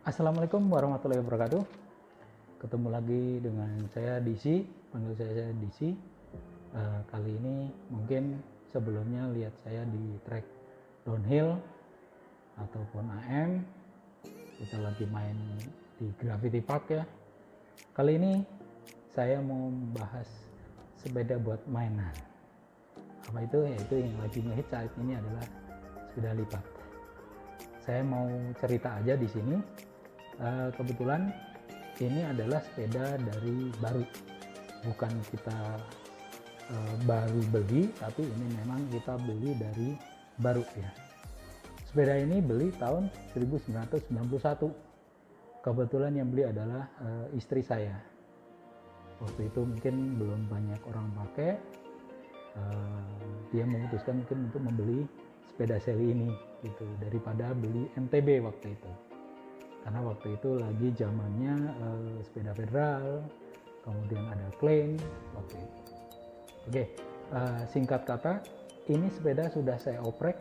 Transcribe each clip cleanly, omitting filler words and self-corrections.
Assalamualaikum warahmatullahi wabarakatuh. Ketemu lagi dengan saya DC, panggil saya DC. Kali ini mungkin sebelumnya lihat saya di track downhill ataupun AM. Kita lagi main di Gravity Park ya. Kali ini saya mau membahas sepeda buat mainan. Apa itu? Yaitu yang lagi ngehit saat ini adalah sepeda lipat. Saya mau cerita aja di sini. Kebetulan ini adalah sepeda dari baru, bukan kita baru beli, tapi ini memang kita beli dari baru ya. Sepeda ini beli tahun 1991. Kebetulan yang beli adalah istri saya. Waktu itu mungkin belum banyak orang pakai. Dia memutuskan mungkin untuk membeli sepeda seri ini gitu daripada beli MTB waktu itu. Karena waktu itu lagi zamannya sepeda federal, kemudian ada Klein waktu itu. Oke, singkat kata, ini sepeda sudah saya oprek.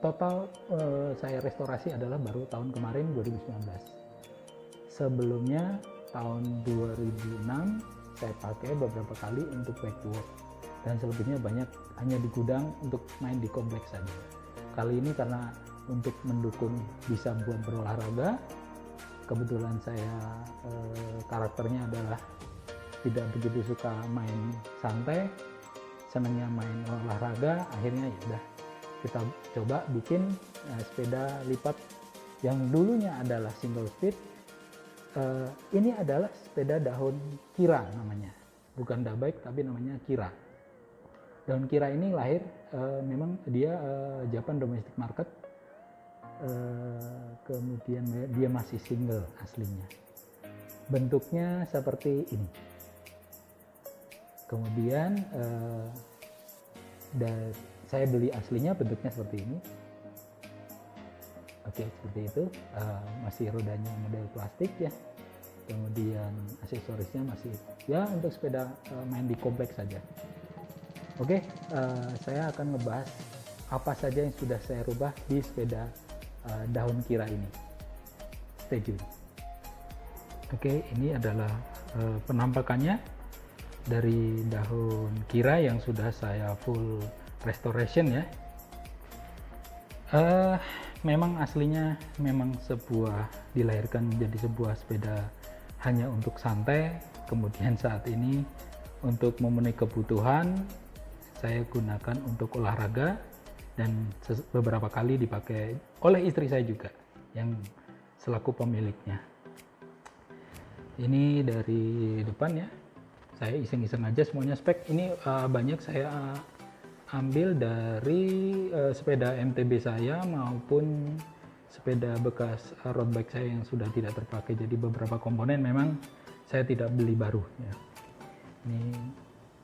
Total saya restorasi adalah baru tahun kemarin 2019. Sebelumnya tahun 2006 saya pakai beberapa kali untuk back to work, dan selebihnya banyak hanya di gudang untuk main di kompleks saja. Kali ini karena untuk mendukung bisa buat berolahraga, kebetulan saya karakternya adalah tidak begitu suka main santai, senangnya main olahraga. Akhirnya ya udah kita coba bikin sepeda lipat yang dulunya adalah single speed. Ini adalah sepeda daun kira namanya, bukan dabike tapi namanya kira. Daun kira ini lahir memang dia Japan domestic market, kemudian dia masih single aslinya. Bentuknya seperti ini. Kemudian saya beli aslinya bentuknya seperti ini. Oke, seperti itu. Masih rodanya model plastik ya. Kemudian aksesorisnya masih ya untuk sepeda main di kompleks saja. Oke, saya akan ngebahas apa saja yang sudah saya rubah di sepeda daun kira ini. Stay tune. Oke, ini adalah penampakannya dari daun kira yang sudah saya full restoration ya. Memang aslinya memang dilahirkan menjadi sebuah sepeda hanya untuk santai. Kemudian saat ini untuk memenuhi kebutuhan saya gunakan untuk olahraga, dan beberapa kali dipakai oleh istri saya juga yang selaku pemiliknya. Ini dari depan ya, saya iseng-iseng aja semuanya spek. Ini banyak saya ambil dari sepeda MTB saya maupun sepeda bekas road bike saya yang sudah tidak terpakai. Jadi beberapa komponen memang saya tidak beli baru ya. Ini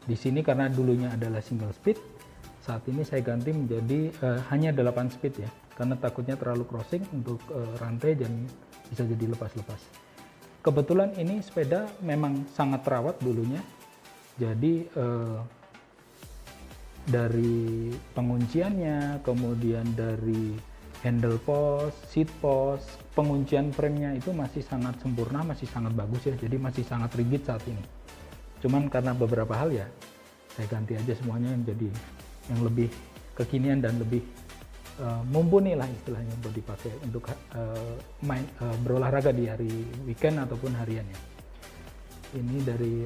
di sini karena dulunya adalah single speed, saat ini saya ganti menjadi hanya 8 speed ya, karena takutnya terlalu crossing untuk rantai dan bisa jadi lepas-lepas. Kebetulan ini sepeda memang sangat terawat dulunya, jadi dari pengunciannya, kemudian dari handle post, seat post, penguncian frame-nya itu masih sangat sempurna, masih sangat bagus ya, jadi masih sangat rigid saat ini. Cuman karena beberapa hal ya, saya ganti aja semuanya menjadi yang lebih kekinian dan lebih mumpuni lah istilahnya buat dipakai untuk berolahraga di hari weekend ataupun hariannya. Ini dari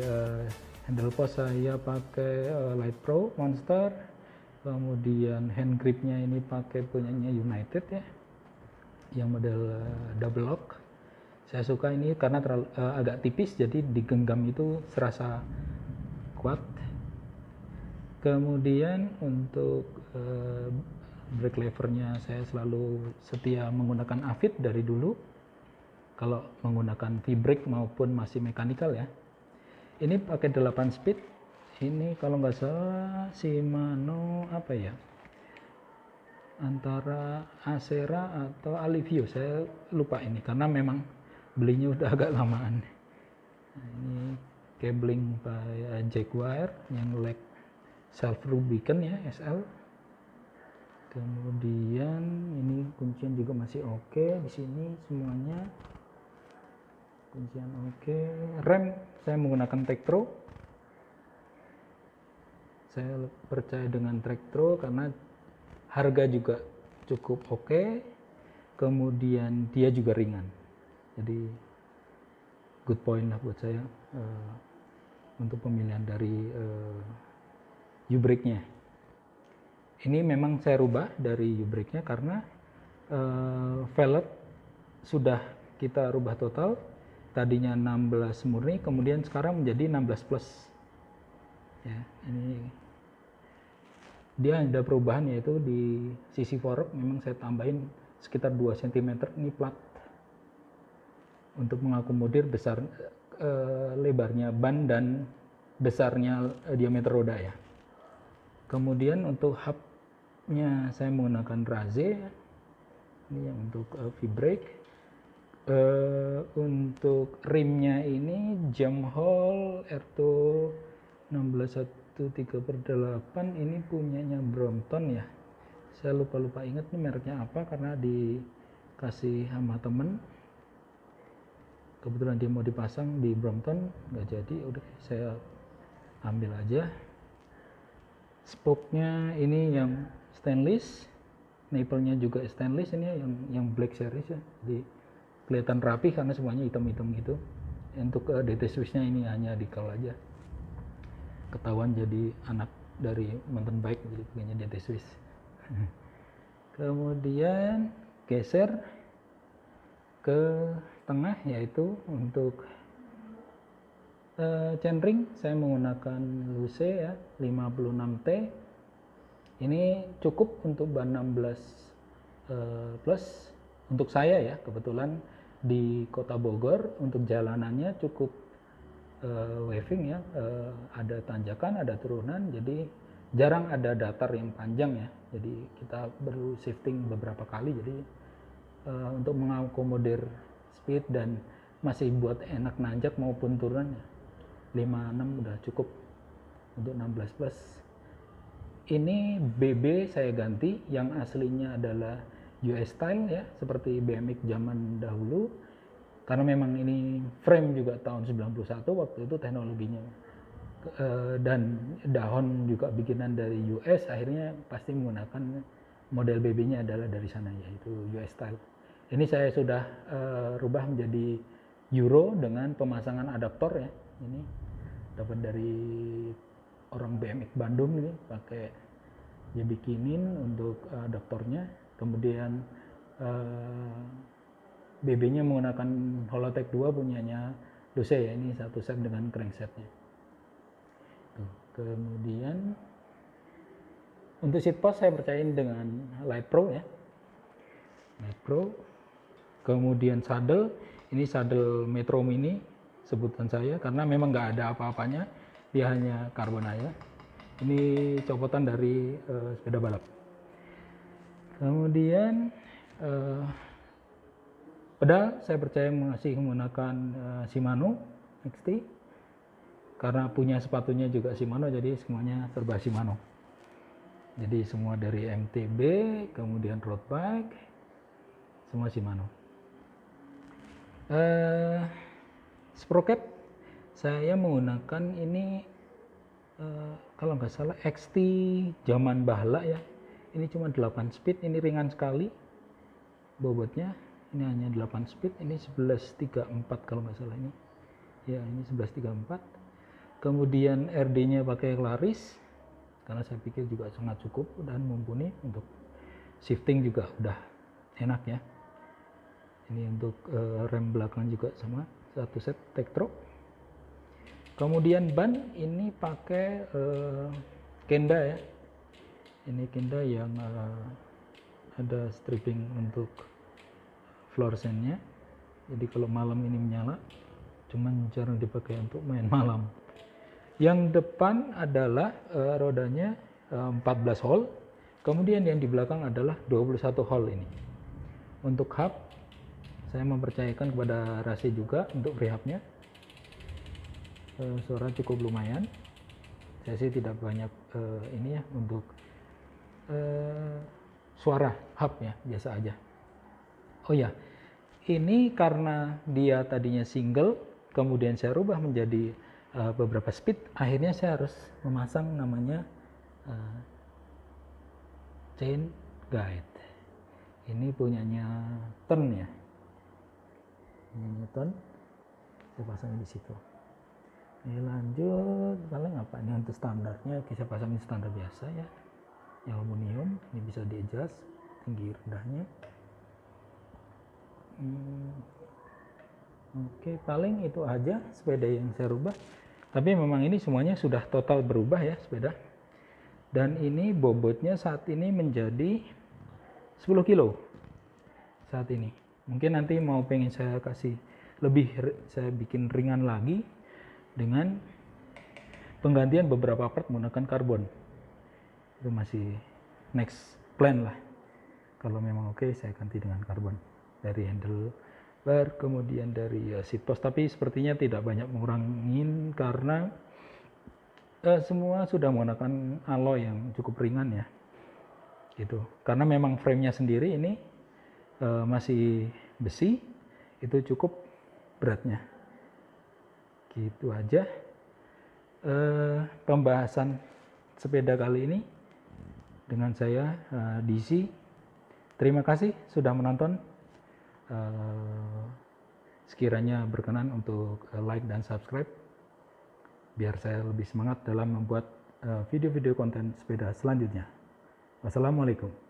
handle post saya pakai Light Pro Monster, kemudian hand gripnya ini pakai punyanya United ya, yang model double lock. Saya suka ini karena agak tipis, jadi digenggam itu serasa kuat. Kemudian untuk brake levernya saya selalu setia menggunakan Avid dari dulu. Kalau menggunakan V-brake maupun masih mekanikal ya. Ini pakai 8 speed. Ini kalau nggak salah Shimano apa ya? Antara Acera atau Alivio, saya lupa ini karena memang belinya udah agak lamaan. Nah, ini cabling by Jaguar yang leg self lubricant ya, SL. Kemudian ini kunci kuncian juga masih oke di sini semuanya, kuncian oke. Rem saya menggunakan Tektro, saya percaya dengan Tektro karena harga juga cukup oke, kemudian dia juga ringan, jadi good point lah buat saya untuk pemilihan dari U-brake-nya. Ini memang saya rubah dari U-brake-nya karena velg sudah kita rubah total, tadinya 16 murni kemudian sekarang menjadi 16 plus ya. Ini dia ada perubahan, yaitu di sisi fork memang saya tambahin sekitar 2 cm ini plat untuk mengakomodir besar lebarnya ban dan besarnya diameter roda ya. Kemudian untuk hubnya saya menggunakan Raze, ini yang untuk V-brake. Untuk rimnya ini Jamhol Erto 1613/8, ini punyanya Brompton ya. Saya lupa ingat nih mereknya apa karena dikasih sama temen. Kebetulan dia mau dipasang di Brompton, nggak jadi, udah saya ambil aja. Spoke-nya ini yang stainless, nipple-nya juga stainless, ini yang black series ya. Jadi kelihatan rapi karena semuanya hitam-hitam gitu. Untuk DT Swiss-nya ini hanya dikal aja. Ketahuan jadi anak dari mountain bike, jadi punya DT Swiss. Kemudian geser ke tengah, yaitu untuk chainring saya menggunakan Luce ya 56T. Ini cukup untuk ban 16 plus untuk saya ya, kebetulan di Kota Bogor untuk jalanannya cukup waving ya, ada tanjakan, ada turunan, jadi jarang ada datar yang panjang ya, jadi kita perlu shifting beberapa kali, jadi untuk mengakomodir speed dan masih buat enak nanjak maupun turunan ya, 56 udah cukup untuk 16 plus. Ini BB saya ganti, yang aslinya adalah US style ya, seperti BMX zaman dahulu, karena memang ini frame juga tahun 91 waktu itu teknologinya, dan dahon juga bikinan dari US, akhirnya pasti menggunakan model BB-nya adalah dari sana, yaitu US style. Ini saya sudah rubah menjadi Euro dengan pemasangan adaptor ya, ini dapat dari orang BMX Bandung, ini pakai dia bikinin untuk adaptornya. Kemudian BB-nya menggunakan Holotech 2 punyanya Luce ya, ini satu set dengan cranksetnya. Kemudian untuk seat post saya percayain dengan Light Pro ya, Light Pro. Kemudian saddle, ini saddle Metro Mini sebutan saya karena memang nggak ada apa-apanya, dia hanya karbon aja. Ini copotan dari sepeda balap. Kemudian pedal saya percaya masih menggunakan Shimano XT karena punya sepatunya juga Shimano, jadi semuanya serba Shimano. Jadi semua dari MTB, kemudian road bike, semua Shimano. Sprocket saya menggunakan ini kalau nggak salah XT zaman bahala ya. Ini cuma 8 speed, ini ringan sekali bobotnya. Ini hanya 8 speed, ini 1134 kalau nggak salah ini. Ya, ini 1134. Kemudian RD-nya pakai Claris karena saya pikir juga sangat cukup dan mumpuni, untuk shifting juga udah enak ya. Ini untuk rem belakang juga sama, satu set Tektro. Kemudian ban ini pakai Kenda ya. Ini Kenda yang ada stripping untuk fluorescennya. Jadi kalau malam ini menyala, cuman jarang dipakai untuk main malam. Yang depan adalah rodanya 14 hole. Kemudian yang di belakang adalah 21 hole ini. Untuk hub saya mempercayakan kepada Raze juga untuk rehabnya. Suara cukup lumayan. Saya sih tidak banyak ini ya untuk suara hub ya, biasa aja. Oh ya, ini karena dia tadinya single, kemudian saya rubah menjadi beberapa speed, akhirnya saya harus memasang namanya chain guide. Ini punyanya Turn ya, punyanya Turn, saya pasang di situ. Ini lanjut, paling apa ini untuk standarnya, saya pasangin standar biasa ya, yang aluminium. Ini bisa di adjust tinggi rendahnya. Oke, paling itu aja sepeda yang saya rubah. Tapi memang ini semuanya sudah total berubah ya sepeda. Dan ini bobotnya saat ini menjadi 10 kilo saat ini. Mungkin nanti mau pengen saya kasih lebih, saya bikin ringan lagi dengan penggantian beberapa part menggunakan karbon. Itu masih next plan lah. Kalau memang oke, saya ganti dengan karbon dari handlebar, kemudian dari seat post. Tapi sepertinya tidak banyak mengurangin karena semua sudah menggunakan alloy yang cukup ringan ya. Gitu. Karena memang framenya sendiri ini masih besi, itu cukup beratnya. Gitu aja pembahasan sepeda kali ini dengan saya DC. Terima kasih sudah menonton. Sekiranya berkenan untuk like dan subscribe biar saya lebih semangat dalam membuat video-video konten sepeda selanjutnya. Wassalamualaikum.